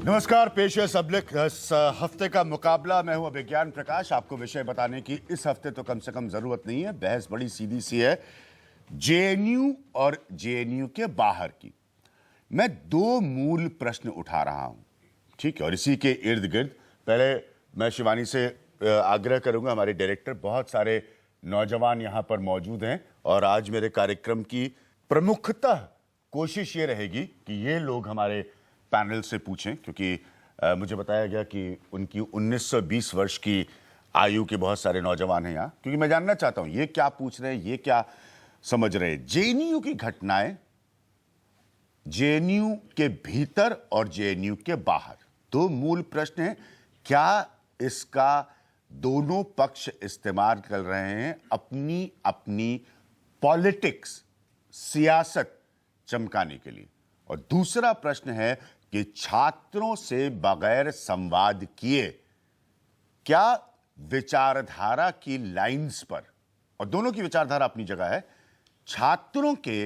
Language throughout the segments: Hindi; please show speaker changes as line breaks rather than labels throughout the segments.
नमस्कार, पेश है सबलिक इस हफ्ते का मुकाबला। मैं हूं अभिज्ञान प्रकाश। आपको विषय बताने की इस हफ्ते तो कम से कम जरूरत नहीं है। बहस बड़ी सीधी सी है, जेएनयू और जेएनयू के बाहर की। मैं दो मूल प्रश्न उठा रहा हूं, ठीक है, और इसी के इर्द गिर्द पहले मैं शिवानी से आग्रह करूंगा, हमारे डायरेक्टर, बहुत सारे नौजवान यहां पर मौजूद हैं और आज मेरे कार्यक्रम की प्रमुखतः कोशिश ये रहेगी कि ये लोग हमारे पैनल से पूछें, क्योंकि मुझे बताया गया कि उनकी 19 से 20 वर्ष की आयु के बहुत सारे नौजवान हैं यहाँ, क्योंकि मैं जानना चाहता हूं ये क्या पूछ रहे हैं, ये क्या समझ रहे हैं। जेएनयू की घटनाएं जेएनयू के भीतर और जेएनयू के बाहर, दो मूल प्रश्न हैं। क्या इसका दोनों पक्ष इस्तेमाल कर रहे हैं अपनी अपनी पॉलिटिक्स, सियासत चमकाने के लिए? और दूसरा प्रश्न है कि छात्रों से बगैर संवाद किए क्या विचारधारा की लाइंस पर, और दोनों की विचारधारा अपनी जगह है, छात्रों के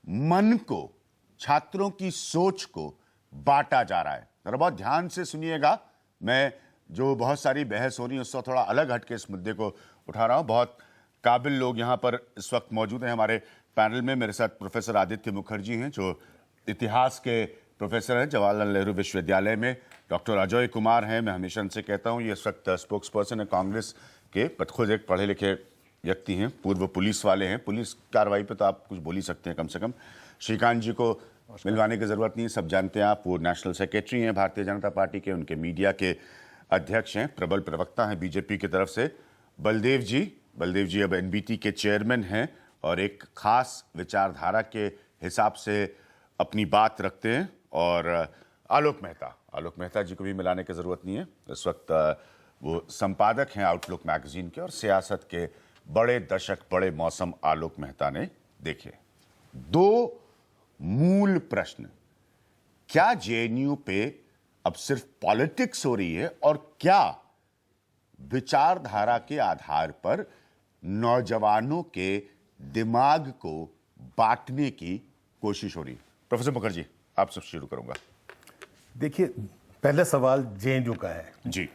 मन को, छात्रों की सोच को बांटा जा रहा है? जरा बहुत ध्यान से सुनिएगा। मैं जो बहुत सारी बहस हो रही है उससे थोड़ा अलग हटके इस मुद्दे को उठा रहा हूं। बहुत काबिल लोग यहां पर इस वक्त मौजूद हैं हमारे पैनल में। मेरे साथ प्रोफेसर आदित्य मुखर्जी हैं जो इतिहास के प्रोफेसर हैं जवाहरलाल नेहरू विश्वविद्यालय में। डॉक्टर अजय कुमार हैं, मैं हमेशा उनसे कहता हूं, ये इस वक्त स्पोक्स पर्सन है कांग्रेस के, खुद एक पढ़े लिखे व्यक्ति हैं, पूर्व पुलिस वाले हैं। पुलिस कार्रवाई पे तो आप कुछ बोल ही सकते हैं कम से कम। श्रीकांत जी को मिलवाने की जरूरत नहीं है, सब जानते हैं आप। वो नेशनल सेक्रेटरी हैं भारतीय जनता पार्टी के, उनके मीडिया के अध्यक्ष हैं, प्रबल प्रवक्ता हैं बीजेपी की तरफ से। बलदेव जी अब एनबीटी के चेयरमैन हैं और एक खास विचारधारा के हिसाब से अपनी बात रखते हैं। और आलोक मेहता जी को भी मिलाने की जरूरत नहीं है, इस वक्त वो संपादक हैं आउटलुक मैगजीन के, और सियासत के बड़े दशक, बड़े मौसम आलोक मेहता ने देखे। दो मूल प्रश्न, क्या जेएनयू पे अब सिर्फ पॉलिटिक्स हो रही है और क्या विचारधारा के आधार पर नौजवानों के दिमाग को बांटने की कोशिश हो रही है? प्रोफेसर मुखर्जी, आपसे शुरू करूंगा।
देखिए, पहला सवाल जेएनयू का है
जी।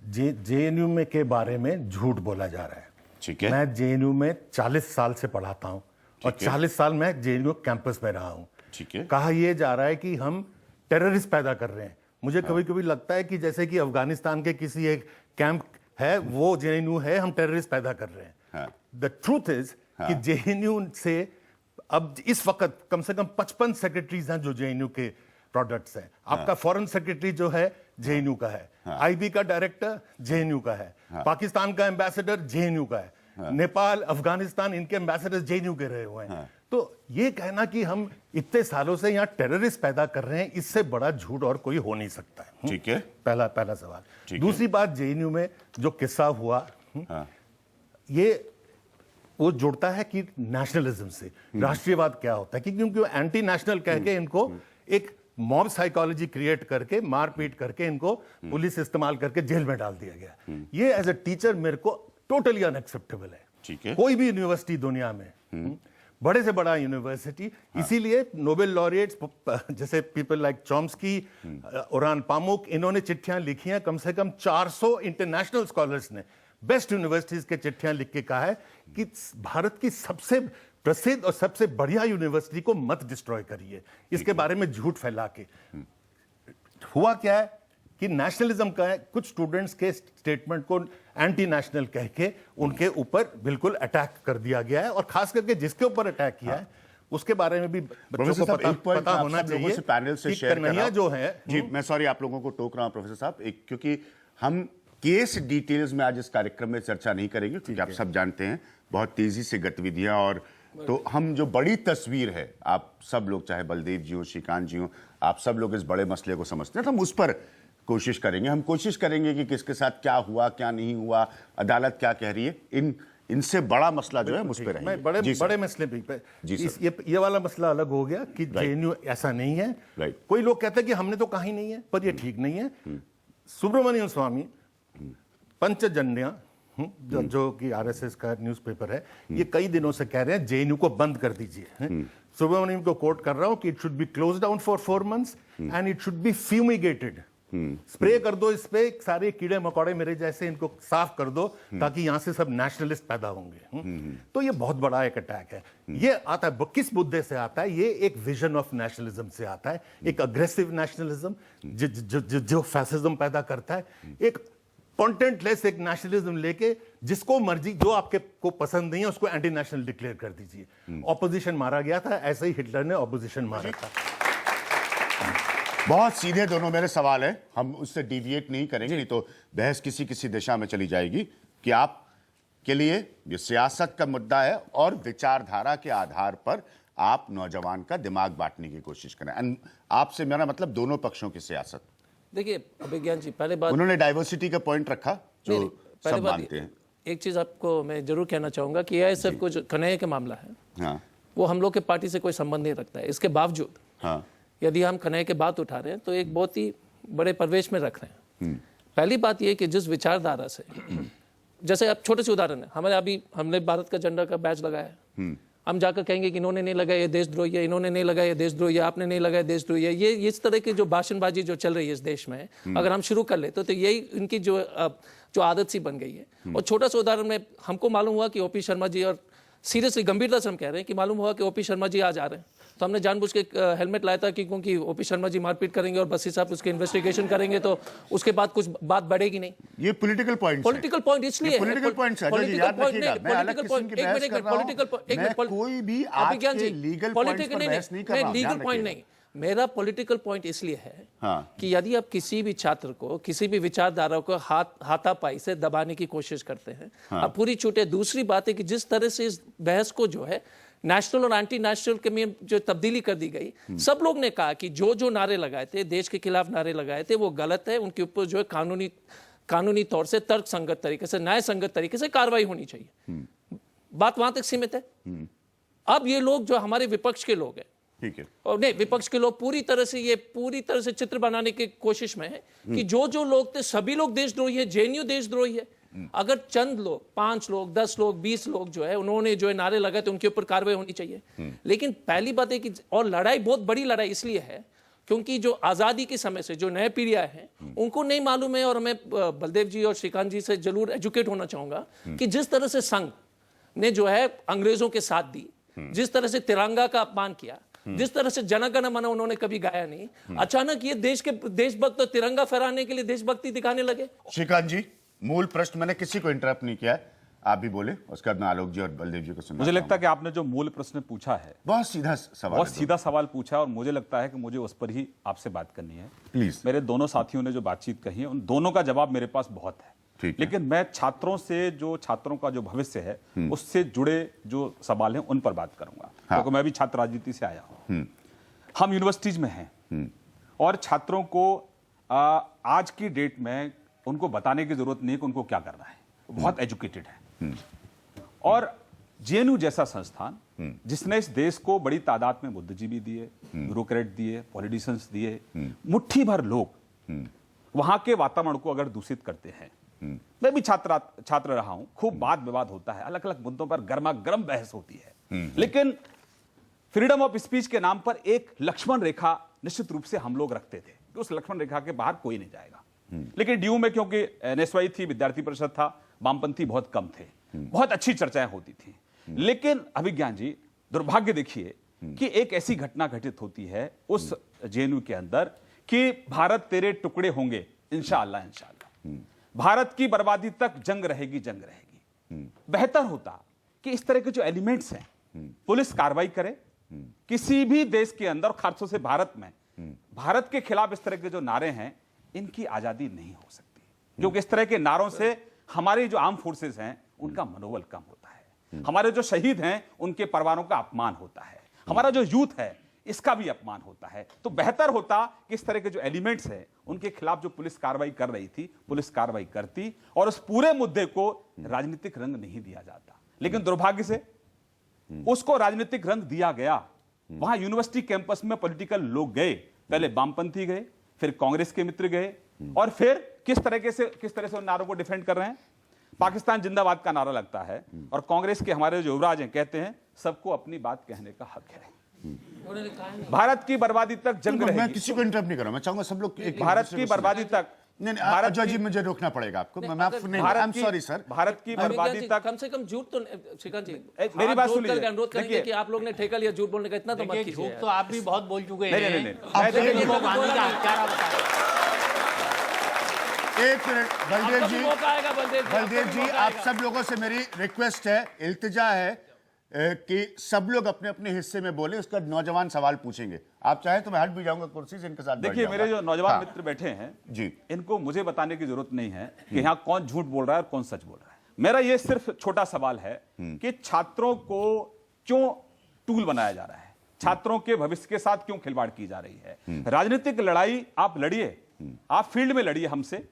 जेएनयू में के बारे में झूठ बोला जा रहा है।
ठीक है।
मैं जेएनयू में 40 साल से पढ़ाता हूं और 40 साल मैं जेएनयू कैंपस में रहा हूं।
ठीक है।
कहा यह जा रहा है कि हम टेररिस्ट पैदा कर रहे हैं। मुझे कभी कभी लगता है कि जैसे कि अफगानिस्तान के किसी एक कैंप है, वो जेएनयू है, हम टेररिस्ट पैदा कर रहे हैं। द ट्रूथ इज कि जेएनयू से अब इस वक्त कम से कम 55 सेक्रेटरीज हैं जो जेएनयू के प्रोडक्ट्स हैं। आपका फॉरेन सेक्रेटरी जो है जेएनयू का है, आईबी का डायरेक्टर जेएनयू का है, पाकिस्तान का एम्बेसडर जेएनयू का है, नेपाल, अफगानिस्तान, इनके एम्बेसडर जेएनयू के रहे हुए हैं। तो ये कहना कि हम इतने सालों से यहाँ टेररिस्ट पैदा कर रहे हैं, इससे बड़ा झूठ और कोई हो नहीं सकता है।
ठीक है।
पहला सवाल। दूसरी बात, जेएनयू में जो किस्सा हुआ, ये वो जुड़ता है कि नेशनलिज्म से। राष्ट्रीयवाद क्या होता है कि क्योंकि वो एंटी नेशनल कह के इनको एक मॉब साइकोलॉजी क्रिएट करके, मारपीट करके इनको पुलिस इस्तेमाल करके जेल में डाल दिया गया। ये एज ए टीचर मेरे को टोटली अनएक्सेप्टेबल है।
ठीक है।
कोई भी यूनिवर्सिटी दुनिया में, बड़े से बड़ा यूनिवर्सिटी, इसीलिए नोबेल लॉरिएट्स जैसे पीपल लाइक चॉम्स्की, ओरान पामुक, इन्होंने चिट्ठियां लिखी हैं। कम से कम 400 इंटरनेशनल स्कॉलर्स ने बेस्ट यूनिवर्सिटीज के चिट्ठियां लिख के कहा है कि भारत की सबसे प्रसिद्ध और सबसे बढ़िया यूनिवर्सिटी को मत डिस्ट्रॉय करिए, इसके बारे में झूठ फैला के। हुआ क्या है कि नेशनलिज्म का है, कुछ स्टूडेंट्स के स्टेटमेंट को एंटी नेशनल कह के उनके ऊपर बिल्कुल अटैक कर दिया गया है। और खास करके जिसके ऊपर अटैक किया है उसके बारे में भी बच्चों को पता होना चाहिए।
पैनल से शेयर
कन्हैया जो है
जी, मैं सॉरी आप लोगों को टोक रहा हूं प्रोफेसर साहब, क्योंकि हम केस डिटेल्स में आज इस कार्यक्रम में चर्चा नहीं करेंगे, क्योंकि आप सब जानते हैं बहुत तेजी से गतिविधियां, और तो हम जो बड़ी तस्वीर है, आप सब लोग, चाहे बलदेव जी हो, श्रीकांत जी हो, आप सब लोग इस बड़े मसले को समझते हैं, तो हम उस पर कोशिश करेंगे। हम कोशिश करेंगे कि किसके साथ क्या हुआ, क्या नहीं हुआ, अदालत क्या कह रही है। इनसे बड़ा मसला जो है मुझ पर रहेगा।
बड़े मसले पे ये वाला मसला अलग हो गया कि जेएनयू ऐसा नहीं है। कोई लोग कहते हैं कि हमने तो कहा ही नहीं है, पर ये ठीक नहीं है। सुब्रमण्यम स्वामी, पंचजन्य, जो कि आरएसएस का न्यूज़पेपर है, ये कई दिनों से कह रहे हैं जेएनयू को बंद कर दीजिए। सुब्रमण्यम को कोट कर रहा हूं कि it should be close down for 4 months and it should be fumigated. Spray कर दो इस पे, सारे कीड़े मकोड़े मेरे जैसे इनको साफ कर दो, ताकि यहां से सब नेशनलिस्ट पैदा होंगे। तो ये बहुत बड़ा एक अटैक है। ये आता है किस मुद्दे से आता है? ये एक विजन ऑफ नेशनलिज्म से आता है, एक अग्रेसिव नेशनलिज्म जो फैसिज्म पैदा करता है, एक कंटेंटलेस एक नेशनलिज्म लेके जिसको मर्जी, जो आपके को पसंद नहीं है उसको एंटी नेशनल डिक्लेयर कर दीजिए। ऑपोजिशन मारा गया था, ऐसे ही हिटलर ने ऑपोजिशन मारा था।
बहुत सीधे दोनों मेरे सवाल है, हम उससे डिविएट नहीं करेंगे, नहीं तो बहस किसी किसी दिशा में चली जाएगी। कि आप के लिए ये सियासत का मुद्दा है और विचारधारा के आधार पर आप नौजवान का दिमाग बांटने की कोशिश करें। एंड आपसे मेरा मतलब दोनों पक्षों की सियासत।
देखिए अभिज्ञान जी, पहले बात
उन्होंने डाइवर्सिटी का पॉइंट रखा जो
पहले
सब
बात
मानते हैं।
एक चीज आपको मैं जरूर कहना चाहूंगा कि यह सब कुछ कन्हैया का मामला है,
हाँ
वो हम लोग के पार्टी से कोई संबंध नहीं रखता है। इसके बावजूद
हाँ
यदि हम कन्हैया की बात उठा रहे हैं तो एक बहुत ही बड़े परिवेश में रख रहे हैं। पहली बात यह कि जिस विचारधारा से, जैसे अब छोटे से उदाहरण है, हमारे अभी हमने भारत का झंडा का बैच लगाया है, हम जाकर कहेंगे कि इन्होंने नहीं लगाया ये देशद्रोही है, इन्होंने नहीं लगाया ये देशद्रोही है, आपने नहीं लगाया देशद्रोही है। ये इस तरह की जो भाषणबाजी जो चल रही है इस देश में, अगर हम शुरू कर ले तो यही इनकी जो आदत सी बन गई है। और छोटा सा उदाहरण में हमको मालूम हुआ कि ओपी शर्मा जी, और सीरियसली गंभीरता से हम कह रहे हैं कि मालूम हुआ कि ओपी शर्मा जी आज आ रहे हैं, तो हमने जानबूझ के हेलमेट लाया था कि क्योंकि ओपी शर्मा जी मारपीट करेंगे और बसी साहब उसके इन्वेस्टिगेशन करेंगे तो उसके बाद कुछ बात बढ़ेगी नहीं।
ये पॉलिटिकल पॉइंट
इसलिए
पॉलिटिकल पॉइंट है, याद रखिएगा, मैं अलग किस्म की बहस कर रहा हूं, मैं कोई भी आज के लीगल पॉइंट्स पर बहस नहीं कर रहा हूं।
लीगल पॉइंट नहीं, मेरा पॉलिटिकल पॉइंट इसलिए है कि यदि आप किसी भी छात्र को, किसी भी विचारधारा को हाथापाई से दबाने की कोशिश करते हैं, आप पूरी छूटे। दूसरी बात है कि जिस तरह से इस बहस को जो है नेशनल और एंटी नेशनल के में जो तब्दीली कर दी गई, सब लोग ने कहा कि जो नारे लगाए थे, देश के खिलाफ नारे लगाए थे, वो गलत है, उनके ऊपर जो है कानूनी तौर से तर्क संगत तरीके से, न्याय संगत तरीके से कार्रवाई होनी चाहिए। बात वहां तक सीमित है। अब ये लोग जो हमारे विपक्ष के लोग हैं,
ठीक है,
और नहीं, विपक्ष के लोग पूरी तरह से चित्र बनाने की कोशिश में है कि जो लोग थे सभी लोग देशद्रोही है, जेएनयू देशद्रोही है। अगर चंद लोग, 5 लोग, 10 लोग, 20 लोग जो है उन्होंने जो है नारे लगाए तो उनके ऊपर कार्रवाई होनी चाहिए। लेकिन पहली बात है कि, और लड़ाई बहुत बड़ी लड़ाई इसलिए है क्योंकि जो आजादी के समय से जो नए पीढ़ियां हैं उनको नहीं मालूम है, और मैं बलदेव जी और श्रीकांत जी से जरूर एजुकेट होना चाहूंगा कि जिस तरह से संघ ने जो है अंग्रेजों के साथ दी, जिस तरह से तिरंगा का अपमान किया, जिस तरह से जनगण मन उन्होंने कभी गाया नहीं, अचानक ये देशभक्त तो तिरंगा फहराने के लिए देशभक्ति दिखाने लगे।
श्रीकांत जी, मूल प्रश्न मैंने किसी को इंटरप्ट नहीं किया है, आप भी बोले, उसके बाद मैं आलोक जी और बलदेव जी को सुनना।
मुझे लगता है कि आपने जो मूल प्रश्न पूछा है
बहुत सीधा सवाल
पूछा, और मुझे लगता है कि मुझे उस पर ही आपसे बात करनी है।
प्लीज।
मेरे दोनों साथियों ने जो बातचीत कही है उन दोनों का जवाब मेरे पास बहुत है, लेकिन मैं छात्रों का जो भविष्य है उससे जुड़े जो सवाल हैं उन पर बात करूंगा, क्योंकि मैं भी छात्र राजनीति से आया हूं। हम यूनिवर्सिटीज में हैं और छात्रों को आज की डेट में उनको बताने की जरूरत नहीं कि उनको क्या करना है, बहुत एजुकेटेड है। और जेएनयू जैसा संस्थान जिसने इस देश को बड़ी तादाद में बुद्धिजीवी दिए, ब्यूरोक्रेट दिए, पॉलिटिशियंस दिए, मुट्ठी भर लोग वहां के वातावरण को अगर दूषित करते हैं, मैं भी छात्र रहा हूं, खूब वाद विवाद होता है, अलग अलग मुद्दों पर गर्मा गर्म बहस होती है, लेकिन फ्रीडम ऑफ स्पीच के नाम पर एक लक्ष्मण रेखा निश्चित रूप से हम लोग रखते थे कि उस लक्ष्मण रेखा के बाहर कोई नहीं जाएगा। लेकिन डीयू में क्योंकि एनएसवाई थी, विद्यार्थी परिषद था, वामपंथी बहुत कम थे, बहुत अच्छी चर्चाएं होती थी। लेकिन अभिज्ञान जी, दुर्भाग्य देखिए कि एक ऐसी घटना घटित होती है उस जेएनयू के अंदर कि भारत तेरे टुकड़े होंगे, इंशाअल्लाह इंशाअल्लाह, भारत की बर्बादी तक जंग रहेगी, जंग रहेगी। बेहतर होता कि इस तरह के जो एलिमेंट्स हैं पुलिस कार्रवाई करे, किसी भी देश के अंदर, खासतौर से भारत में, भारत के खिलाफ इस तरह के जो नारे हैं इनकी आजादी नहीं हो सकती, क्योंकि इस तरह के नारों से हमारी जो आर्म फोर्सेस हैं उनका मनोबल कम होता है, हमारे जो शहीद हैं उनके परिवारों का अपमान होता है, हमारा जो यूथ है इसका भी अपमान होता है। तो बेहतर होता कि इस तरह के जो एलिमेंट्स हैं उनके खिलाफ जो पुलिस कार्रवाई कर रही थी, पुलिस कार्रवाई करती और उस पूरे मुद्दे को राजनीतिक रंग नहीं दिया जाता। लेकिन दुर्भाग्य से उसको राजनीतिक रंग दिया गया। वहां यूनिवर्सिटी कैंपस में पॉलिटिकल लोग गए, पहले वामपंथी गए, फिर कांग्रेस के मित्र गए, और फिर किस तरह से उन नारों को डिफेंड कर रहे हैं। पाकिस्तान जिंदाबाद का नारा लगता है और कांग्रेस के हमारे जो युवराज हैं कहते हैं सबको अपनी बात कहने का हक है।
उन्होंने कहा है
भारत की बर्बादी तक जंग
मैं
रहेगी।
किसी को इंटरप्ट नहीं कर रहा, मैं चाहूंगा सब लोग एक
भारत की बर्बादी तक,
नहीं
भारत
अजय जी
की-
मुझे रोकना पड़ेगा आपको, मैं
अगर
आपको नहीं,
भारत
आई एम
की-
सॉरी सर।
भारत की बर्बादी तक
कम से कम झूठ तो श्रीकांत जी
मेरी
आप
बात
जोर
सुनिए।
करके अनुरोध करेंगे
देखिए,
कि आप लोग ने ठेका लिया झूठ बोलने का, इतना तो मत
देखिए,
कीजिए
झूठ तो आप भी बहुत बोल चुके
नहीं
हैं।
नहीं नहीं
अब
मैं
देखिए,
देखिए,
को गांधी का हत्यारा बताया।
एक मिनट बलदेव
आपको
जी,
भी मौका आएगा बलदेव जी,
बलदेव
आपको भी
जी,
मौका
आप
आएगा।
सब लोगों से मेरी रिक्वेस्ट है, इल्तिजा है कि सब लोग अपने अपने हिस्से में बोले, उसका नौजवान सवाल पूछेंगे। आप चाहें तो मैं हट भी जाऊंगा कुर्सी से, इनके साथ बैठ
देखिए मेरे जो
जाऊंगा।
नौजवान
हाँ,
मित्र बैठे हैं
जी
इनको मुझे बताने की जरूरत नहीं है कि यहाँ कौन झूठ बोल रहा है और कौन सच बोल रहा है। मेरा ये सिर्फ छोटा सवाल है कि छात्रों को क्यों टूल बनाया जा रहा है, छात्रों के भविष्य के साथ क्यों खिलवाड़ की जा रही है। राजनीतिक लड़ाई आप लड़िए, आप फील्ड में लड़िए, हमसे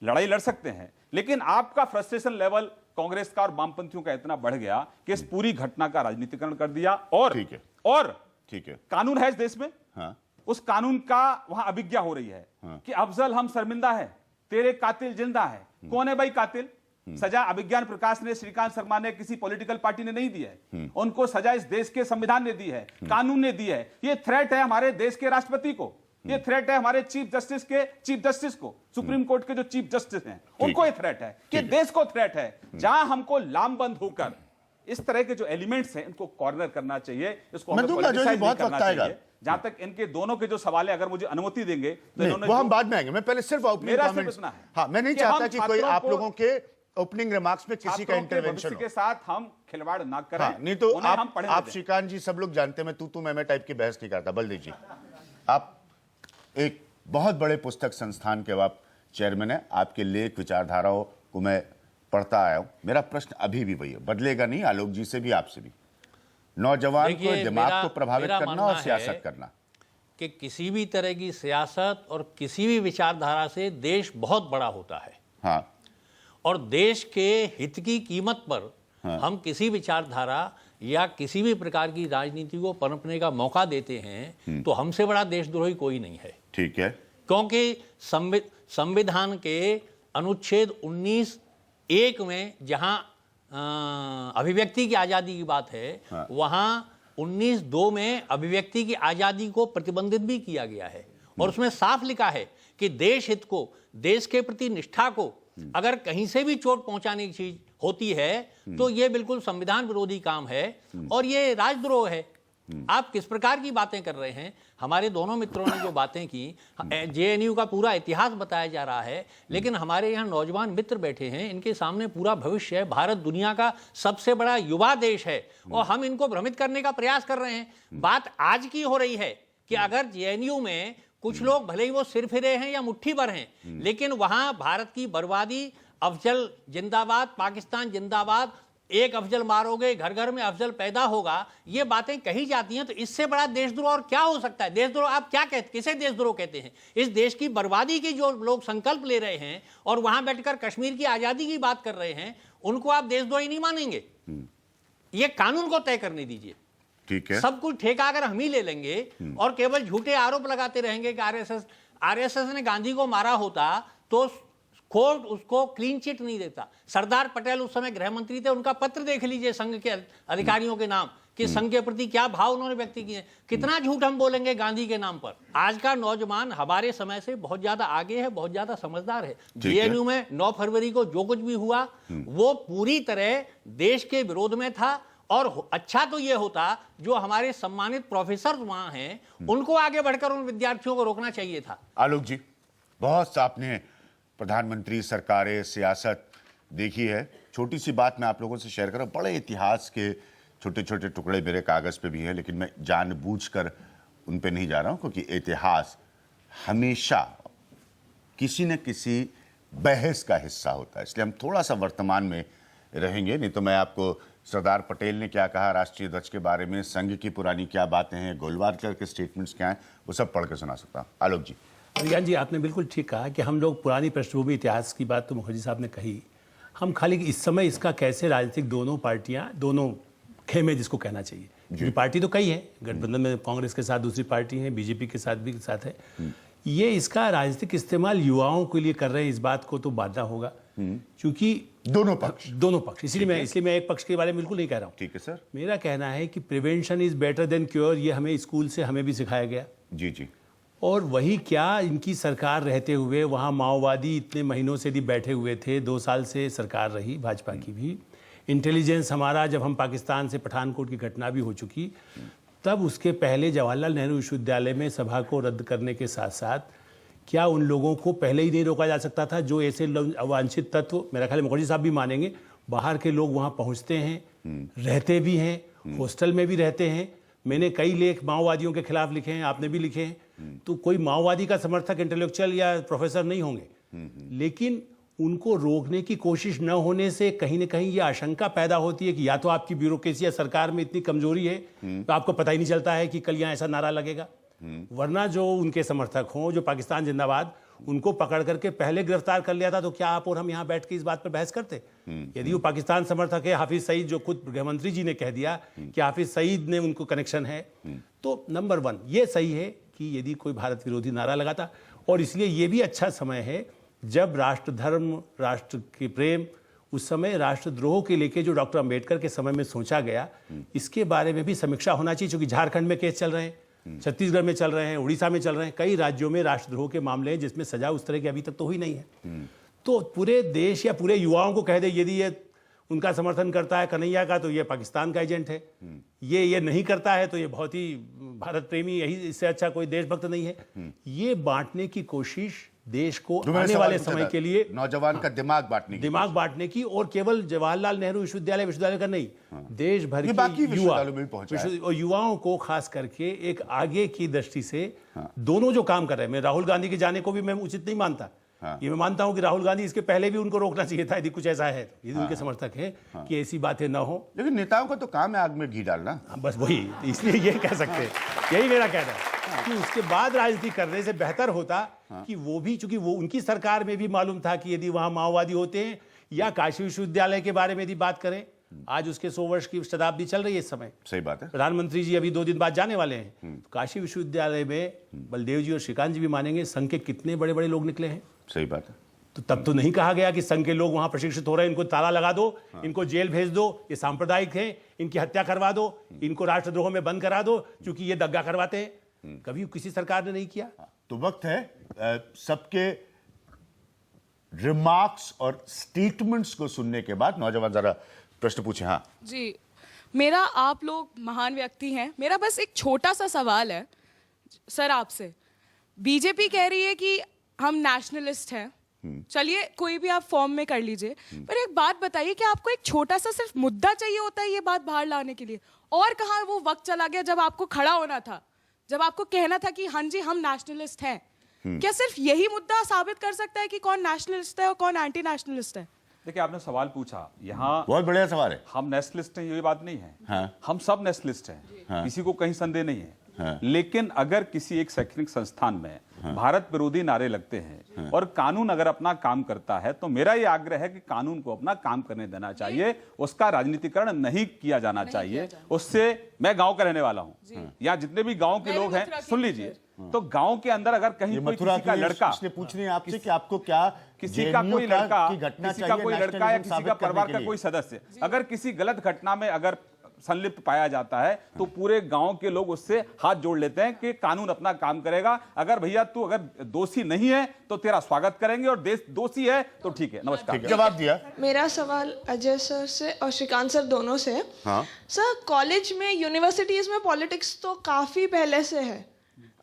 लड़ाई लड़ सकते हैं, लेकिन आपका फ्रस्ट्रेशन लेवल कांग्रेस का और वामपंथियों का इतना बढ़ गया कि इस पूरी घटना का राजनीतिकरण कर दिया। और
ठीक है,
और
ठीक है,
कानून है इस देश में,
हाँ
उस कानून का वहां अभिज्ञा हो रही है कि अफजल हम शर्मिंदा है, तेरे कातिल जिंदा है। कौन है भाई कातिल? सजा अभिज्ञान प्रकाश ने, श्रीकांत शर्मा ने, किसी पॉलिटिकल पार्टी ने नहीं दी है, उनको सजा इस देश के संविधान ने दी है, कानून ने दी है। ये थ्रेट है हमारे देश के राष्ट्रपति को, ये थ्रेट है हमारे चीफ जस्टिस को, सुप्रीम कोर्ट के जो चीफ जस्टिस हैं उनको ये थ्रेट है, कि देश को थ्रेट है। जहां हमको लामबंद होकर इस तरह के जो एलिमेंट्स हैं इनको कॉर्नर करना चाहिए, इसको
मैं
हमें
दूंगा,
politicize
जो जी,
नहीं
बहुत
करना
वक्त आएगा।
चाहिए। जहां तक इनके दोनों के जो सवाल है, अगर मुझे अनुमति देंगे तो
नहीं,
इन्होंने
वो हम
जो-
बाद में आएंगे, मैं पहले सिर्फ ओपनिंग
मेरा सिर्फ
कमेंट्स,
इतना है
हाँ मैं नहीं
कि
चाहता
हम
कि कोई
छात्रों
आप
को-
लोगों के ओपनिंग रिमार्क्स में किसी का
छात्रों के
इंटरवेंशन
भविष्य
हो।
के साथ हम खिलवाड़ ना करें।
हाँ, नहीं तो
उन्हें हम पढ़ने
आप
दें।
श्रीकांत जी सब लोग जानते हैं, मैं तू मैं टाइप की बहस नहीं करता। बलदेव जी, आप एक बहुत बड़े पुस्तक संस्थान के आप चेयरमैन है, आपके लेख विचारधाराओं को मैं पढ़ता आया हूं। मेरा प्रश्न अभी भी वही है, बदलेगा नहीं, आलोक जी से भी, आपसे भी। नौजवान को
देखिए,
दिमाग को प्रभावित
मेरा
करना और
मानना
सियासत
है
करना।
कि किसी भी तरह की सियासत और किसी भी विचारधारा से देश बहुत बड़ा होता है,
हाँ
और देश के हित की कीमत पर हम किसी विचारधारा या किसी भी प्रकार की राजनीति को पनपने का मौका देते हैं तो हमसे बड़ा देशद्रोही कोई नहीं है।
ठीक है,
क्योंकि संविधान के अनुच्छेद 19(1) में जहां अभिव्यक्ति की आज़ादी की बात है, वहां 19(2) में अभिव्यक्ति की आज़ादी को प्रतिबंधित भी किया गया है, और उसमें साफ लिखा है कि देश हित को, देश के प्रति निष्ठा को अगर कहीं से भी चोट पहुंचाने की चीज होती है तो यह बिल्कुल संविधान विरोधी काम है और यह राजद्रोह है। आप किस प्रकार की बातें कर रहे हैं? हमारे दोनों मित्रों ने जो बातें की, जेएनयू का पूरा इतिहास बताया जा रहा है, लेकिन हमारे यहाँ नौजवान मित्र बैठे हैं, इनके सामने पूरा भविष्य है। भारत दुनिया का सबसे बड़ा युवा देश है और हम इनको भ्रमित करने का प्रयास कर रहे हैं। बात आज की हो रही है कि अगर जेएनयू में कुछ लोग भले ही वो सिरफिरे हैं या मुट्ठी भर हैं, लेकिन वहां भारत की बर्बादी, अफजल जिंदाबाद, पाकिस्तान जिंदाबाद, एक अफजल मारोगे घर घर में अफजल पैदा होगा, ये बातें कही जाती हैं, तो इससे बड़ा देशद्रोह और क्या हो सकता है? देशद्रोह आप क्या कहते, किसे देशद्रोह कहते हैं? इस देश की बर्बादी की जो लोग संकल्प ले रहे हैं और वहां बैठकर कश्मीर की आजादी की बात कर रहे हैं, उनको आप देशद्रोही नहीं मानेंगे? ये कानून को तय करने दीजिए।
ठीक है,
सब कुछ ठेका अगर हम ही ले लेंगे और केवल झूठे आरोप लगाते रहेंगे कि आरएसएस ने गांधी को मारा होता तो कोर्ट उसको क्लीन चिट नहीं देता। सरदार पटेल उस समय गृह मंत्री थे, उनका पत्र देख लीजिए संघ के अधिकारियों के नाम, कि संघ के प्रति क्या भाव उन्होंने व्यक्त किए। कितना झूठ हम बोलेंगे गांधी के नाम पर? आज का नौजवान हमारे समय से बहुत ज्यादा आगे है, बहुत ज्यादा समझदार है। जेएनयू में 9 फरवरी को जो कुछ भी हुआ वो पूरी तरह देश के विरोध में था, और अच्छा तो ये होता जो हमारे सम्मानित प्रोफेसर वहां हैं उनको आगे बढ़कर उन विद्यार्थियों को रोकना चाहिए था।
आलोक जी, बहुत सा आपने प्रधानमंत्री, सरकारें, सियासत देखी है। छोटी सी बात मैं आप लोगों से शेयर कर रहा हूं। बड़े इतिहास के छोटे छोटे टुकड़े मेरे कागज पे भी हैं, लेकिन मैं जानबूझकर उन पे नहीं जा रहा हूं, क्योंकि इतिहास हमेशा किसी न किसी बहस का हिस्सा होता है। इसलिए हम थोड़ा सा वर्तमान में रहेंगे, नहीं तो मैं आपको सरदार पटेल ने क्या कहा राष्ट्रीय ध्वज के बारे में, संघ की पुरानी क्या बातें हैं, गोलवालकर के स्टेटमेंट्स क्या हैं, वो सब पढ़ के सुना सकता हूँ। आलोक जी।
रियान जी, आपने बिल्कुल ठीक कहा कि हम लोग पुरानी पृष्ठभूमि इतिहास की बात तो मुखर्जी साहब ने कही, हम खाली इस समय इसका कैसे राजनीतिक दोनों पार्टियां, दोनों खेमे जिसको कहना चाहिए, क्योंकि पार्टी तो कई है, गठबंधन में कांग्रेस के साथ दूसरी पार्टी है, बीजेपी के साथ है, ये इसका राजनीतिक इस्तेमाल युवाओं के लिए कर रहे हैं, इस बात को तो बांधना होगा। क्योंकि
दोनों पक्ष
इसलिए मैं एक पक्ष के बारे में बिल्कुल नहीं कह रहा हूं।
ठीक है सर।
मेरा कहना है कि prevention is better than cure, ये हमें स्कूल से हमें भी सिखाया गया।
जी जी।
और वही क्या, इनकी सरकार रहते हुए वहाँ माओवादी इतने महीनों से भी बैठे हुए थे, 2 साल से सरकार रही भाजपा की भी। इंटेलिजेंस हमारा, जब हम पाकिस्तान से पठानकोट की घटना भी हो चुकी, तब उसके पहले जवाहरलाल नेहरू विश्वविद्यालय में सभा को रद्द करने के साथ साथ क्या उन लोगों को पहले ही नहीं रोका जा सकता था जो ऐसे अवांछित तत्व, मेरा ख्याल मुखर्जी साहब भी मानेंगे, बाहर के लोग वहाँ पहुँचते हैं, रहते भी हैं, हॉस्टल में भी रहते हैं। मैंने कई लेख माओवादियों के खिलाफ लिखे हैं, आपने भी लिखे हैं। तो कोई माओवादी का समर्थक इंटेलेक्चुअल या प्रोफेसर नहीं होंगे, लेकिन उनको रोकने की कोशिश न होने से कहीं ना कहीं ये आशंका पैदा होती है कि या तो आपकी ब्यूरोक्रेसी या सरकार में इतनी कमजोरी है तो आपको पता ही नहीं चलता है कि कल यहाँ ऐसा नारा लगेगा, वरना जो उनके समर्थक हों, जो पाकिस्तान जिंदाबाद, उनको पकड़ करके पहले गिरफ्तार कर लिया था तो क्या आप और हम यहाँ बैठ के इस बात पर बहस करते? यदि वो पाकिस्तान समर्थक है, हाफिज सईद, जो खुद गृहमंत्री जी ने कह दिया कि हाफिज सईद ने उनको कनेक्शन है, तो नंबर 1 ये सही है कि यदि कोई भारत विरोधी नारा लगाता। और इसलिए ये भी अच्छा समय है जब राष्ट्र धर्म, राष्ट्र के प्रेम, उस समय राष्ट्रद्रोह के लेके जो डॉक्टर अंबेडकर के समय में सोचा गया, इसके बारे में भी समीक्षा होना चाहिए। क्योंकि झारखंड में केस चल रहे हैं, छत्तीसगढ़ में चल रहे हैं, उड़ीसा में चल रहे हैं, कई राज्यों में राष्ट्रद्रोह के मामले हैं जिसमें सजा उस तरह की अभी तक तो हुई नहीं है। तो पूरे देश या पूरे युवाओं को कह दे यदि ये उनका समर्थन करता है कन्हैया का तो ये पाकिस्तान का एजेंट है, ये नहीं करता है तो ये बहुत ही भारत प्रेमी, यही इससे अच्छा कोई देशभक्त नहीं है। ये बांटने की कोशिश देश को आने वाले समय के लिए,
नौजवान का दिमाग बांटने की, और केवल
जवाहरलाल नेहरू विश्वविद्यालय का नहीं, देश भर के युवाओं को खास करके एक आगे की दृष्टि से दोनों जो काम कर रहे हैं। मैं राहुल गांधी के जाने को भी मैं उचित नहीं मानता। ये मैं मानता हूं कि राहुल गांधी इसके पहले भी उनको रोकना चाहिए था यदि कुछ ऐसा है, यदि उनके समर्थक हैं कि ऐसी बातें ना हो।
लेकिन नेताओं का तो काम है आग में घी डालना।
बस वही, इसलिए ये कह सकते हैं, यही मेरा कहना है कि उसके बाद राजनीति करने से बेहतर होता कि वो भी, चूंकि वो उनकी सरकार में भी मालूम था कि यदि वहां माओवादी होते हैं, या काशी विश्वविद्यालय के बारे में यदि बात करें, आज उसके 100 वर्ष की शताब्दी चल रही है इस समय।
सही बात है।
प्रधानमंत्री जी अभी 2 दिन बाद जाने वाले हैं। तो काशी विश्वविद्यालय में बलदेव जी और श्रीकांत जी भी मानेंगे, संघ के कितने बड़े बड़े लोग निकले हैं।
सही बात है।
तो तब तो नहीं कहा गया कि संघ के लोग वहां प्रशिक्षित हो रहे हैं, इनको ताला लगा दो, इनको जेल भेज दो, ये सांप्रदायिक हैं, इनकी हत्या करवा दो, इनको राष्ट्रद्रोह में बंद करा दो क्योंकि ये दंगा करवाते हैं। कभी किसी सरकार ने नहीं किया।
तो वक्त है सबके रिमार्क्स और स्टेटमेंट्स को सुनने के बाद नौजवान जरा प्रश्न पूछे। हाँ
जी, मेरा, आप लोग महान व्यक्ति हैं, मेरा बस एक छोटा सा सवाल है सर आपसे। बीजेपी कह रही है कि हम नेशनलिस्ट हैं, चलिए कोई भी आप फॉर्म में कर लीजिए, पर एक बात बताइए कि आपको एक छोटा सा सिर्फ मुद्दा चाहिए होता है ये बात बाहर लाने के लिए? और कहाँ वो वक्त चला गया जब आपको खड़ा होना था, जब आपको कहना था कि हाँ जी हम नेशनलिस्ट हैं? क्या सिर्फ यही मुद्दा साबित कर सकता है कि कौन नेशनलिस्ट है और कौन एंटी नेशनलिस्ट है?
देखिए, आपने सवाल पूछा, यहाँ
बहुत बढ़िया सवाल है।
हम नेशनलिस्ट हैं ये बात नहीं है।
हाँ।
हम सब नेशनलिस्ट हैं, किसी को कहीं संदेह नहीं है। लेकिन अगर किसी एक शैक्षणिक संस्थान में भारत विरोधी नारे लगते हैं और कानून अगर अपना काम करता है, तो मेरा ये आग्रह है कि कानून को अपना काम करने देना चाहिए, उसका राजनीतिकरण नहीं किया जाना चाहिए। उससे, मैं गांव का रहने वाला हूं, यहाँ जितने भी गांव के लोग हैं, सुन लीजिए, तो गांव के अंदर अगर कहीं कोई किसी का लड़का,
पूछने आपसे कि आपको क्या
किसी का कोई लड़का, किसी का कोई लड़का या किसी का परिवार का कोई सदस्य अगर किसी गलत घटना में अगर संलिप्त पाया जाता है, तो पूरे गांव के लोग उससे हाथ जोड़ लेते हैं कि कानून अपना काम करेगा। अगर भैया तू अगर दोषी नहीं है तो तेरा स्वागत करेंगे, और देश दोषी है तो ठीक है। नमस्कार।
जवाब दिया।
मेरा सवाल अजय सर से और श्रीकांत सर दोनों से।
हाँ।
सर, कॉलेज में, यूनिवर्सिटीज में पॉलिटिक्स तो काफी पहले से है,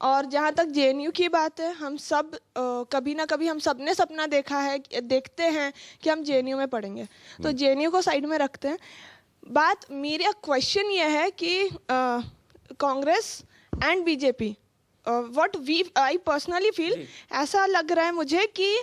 और जहाँ तक जेएनयू की बात है, हम सब कभी ना कभी हम सब ने सपना देखते हैं कि हम जेएनयू में पढ़ेंगे, तो जेएनयू को साइड में रखते हैं। बात, मेरा क्वेश्चन ये है कि Congress and BJP, I personally feel, ऐसा लग रहा है मुझे कि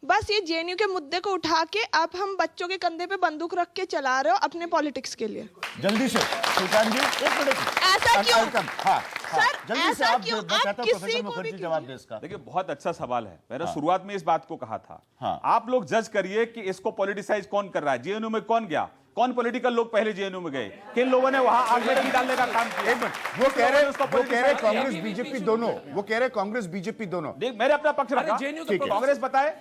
बस ये जेएनयू के मुद्दे को उठा के अब हम बच्चों के कंधे पे बंदूक रख के चला रहे हो अपने पॉलिटिक्स के लिए।
जल्दी से सुल्तान जी, एक मिनट।
ऐसा क्यों?
हाँ,
सर,
जल्दी से
ऐसा
आप
क्यों?
मैं चाहता हूं
किसी
प्रोफेसर
को
मुखर्जी
भी
जवाब दे इसका।
देखिए, बहुत अच्छा सवाल है। मैंने शुरुआत में इस बात को कहा था।
हाँ।
आप लोग जज करिए कि इसको पॉलिटिसाइज कौन कर रहा है। जेएनयू में कौन गया? कौन पॉलिटिकल लोग पहले जेएनयू में गए, किन लोगों ने वहां आग में घी डालने का काम किया?
एक मिनट, वो कह रहे कांग्रेस बीजेपी दोनों, वो कह रहे कांग्रेस बीजेपी दोनों।
देख, मैंने अपना पक्ष रखा।
JNU
ठीक है।
कांग्रेस बताए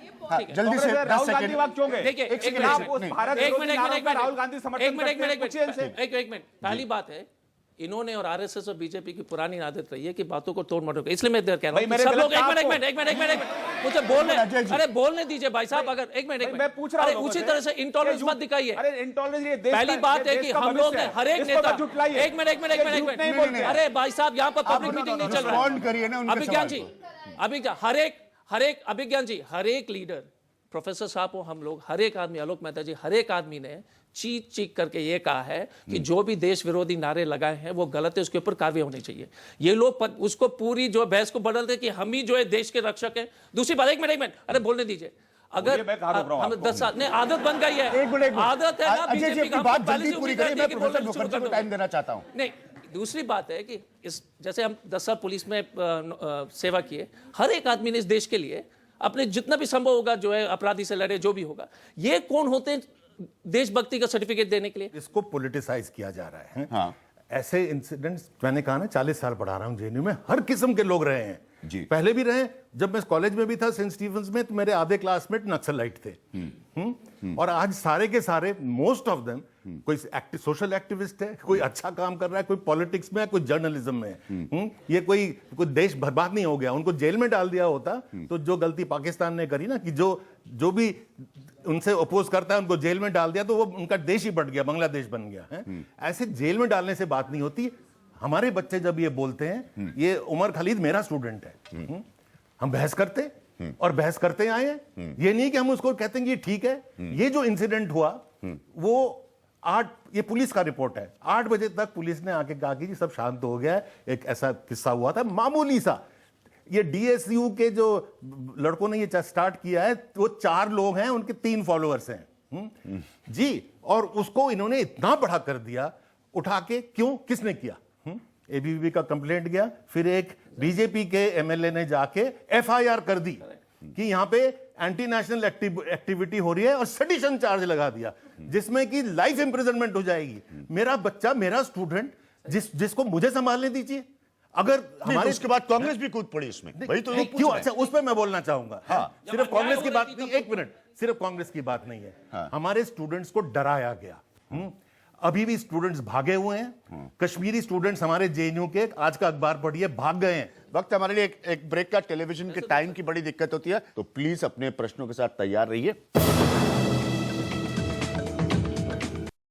जल्दी से
राहुल गांधी वहां क्यों गए?
देखिए,
एक सेकंड,
आप उस भारत
एक
विरोधी नारों
मिनट
का राहुल गांधी समर्थन करते हैं, पूछिए इनसे।
एक मिनट, पहली बात है इन्होंने और आरएसएस और बीजेपी की पुरानी आदत रही है कि बातों को तोड़ मरोड़, इसलिए मैं कह रहा हूं सब लोग एक मिनट मुझे बोलने, अरे बोलने दीजिए भाई साहब। अगर एक मिनट
मैं पूछ रहा हूं,
उसी तरह से इंटॉलरेंस मत दिखाइए।
अरे इंटॉलरेंस,
पहली बात है कि हम लोग ने हर एक नेता, एक मिनट, अरे भाई साहब यहाँ पर पब्लिक मीटिंग नहीं चल रहा है।
करिए ना उनके
अभिज्ञान
सवाल
जी,
को।
अभिज्ञान हर एक अभिज्ञान जी, हर एक लीडर, प्रोफेसर साहब हो, हम लोग, हर एक आदमी, आलोक मेहता जी, हर एक आदमी ने चीख चीख करके ये कहा है कि जो भी देश विरोधी नारे लगाए हैं वो गलत है, उसके ऊपर कार्रवाई होनी चाहिए। ये लोग उसको पूरी जो बहस को बदलते कि हम ही जो है देश के रक्षक हैं। दूसरी बात, एक मिनट, अरे बोलने दीजिए। अगर हम 10 साल ने आदत बन गई है, आदत है ना
अजय जी, अपनी बात जल्दी पूरी करिए, मैं प्रोफेसर मुखर्जी को टाइम देना चाहता हूं।
नहीं, दूसरी बात है कि इस जैसे हम 10 साल पुलिस में सेवा किए, हर एक आदमी ने इस देश के लिए अपने जितना भी संभव होगा जो है अपराधी से लड़े, जो भी होगा। ये कौन होते हैं देशभक्ति का सर्टिफिकेट देने के लिए?
इसको पॉलिटिसाइज किया जा रहा है।
हाँ।
ऐसे इंसिडेंट्स मैंने कहा ना, 40 साल पढ़ा रहा हूं जेएनयू में, हर किस्म के लोग रहे हैं
जी।
पहले भी रहे। जब मैं कॉलेज में भी था सेंट स्टीफेंस में, तो मेरे आधे क्लासमेट नक्सलाइट थे। और आज सारे के सारे, मोस्ट ऑफ देम, कोई सोशल एक्टिविस्ट है, कोई अच्छा काम कर रहा है, कोई पॉलिटिक्स में है, कोई जर्नलिज्म में है। ये कोई देश बर्बाद नहीं हो गया। उनको जेल में डाल दिया होता तो जो गलती पाकिस्तान ने करी ना, कि जो भी उनसे अपोज करता है उनको जेल में डाल दिया, तो वो उनका देश ही बट गया, बांग्लादेश बन गया है। ऐसे जेल में डालने से बात नहीं होती। हमारे बच्चे जब ये बोलते हैं, ये उमर खालिद मेरा स्टूडेंट है, हम बहस करते और बहस करते आए हैं। ये नहीं कि हम उसको कहते हैं कि ये ठीक है। ये जो इंसिडेंट हुआ वो ये पुलिस का रिपोर्ट है, 8 बजे तक पुलिस ने आके कहा कि जी सब शांत हो गया है। एक ऐसा किस्सा हुआ था मामूली सा। ये डीएसयू के जो लड़कों ने ये स्टार्ट किया है, वो 4 लोग हैं, उनके 3 फॉलोअर्स हैं जी। और उसको इन्होंने इतना बड़ा कर दिया उठा के, क्यों, किसने किया? एबीवीपी का कंप्लेंट गया, फिर एक बीजेपी के एमएलए ने जाके एफआईआर कर दी कि यहां पे एंटी नेशनल एक्टिविटी हो रही है, और सेडिशन चार्ज लगा दिया, जिसमें कि लाइफ इंप्रिजनमेंट हो जाएगी। मेरा बच्चा, मेरा स्टूडेंट, जिसको मुझे संभालने दीजिए। अगर हमारे
उसके बाद कांग्रेस भी कूद पड़ी इसमें, वही तो लोग
क्यों?
पूछ
अच्छा, उस पर मैं बोलना चाहूंगा।
हाँ।
सिर्फ कांग्रेस की बात नहीं, एक मिनट, सिर्फ कांग्रेस की बात नहीं है।
हाँ।
हमारे स्टूडेंट्स को डराया गया। अभी भी स्टूडेंट्स भागे हुए हैं। कश्मीरी स्टूडेंट्स हमारे जेएनयू के, आज का अखबार पढ़िए, भाग गए हैं।
वक्त हमारे लिए एक ब्रेक का, टेलीविजन के टाइम की बड़ी दिक्कत होती है, तो प्लीज अपने प्रश्नों के साथ तैयार रहिए।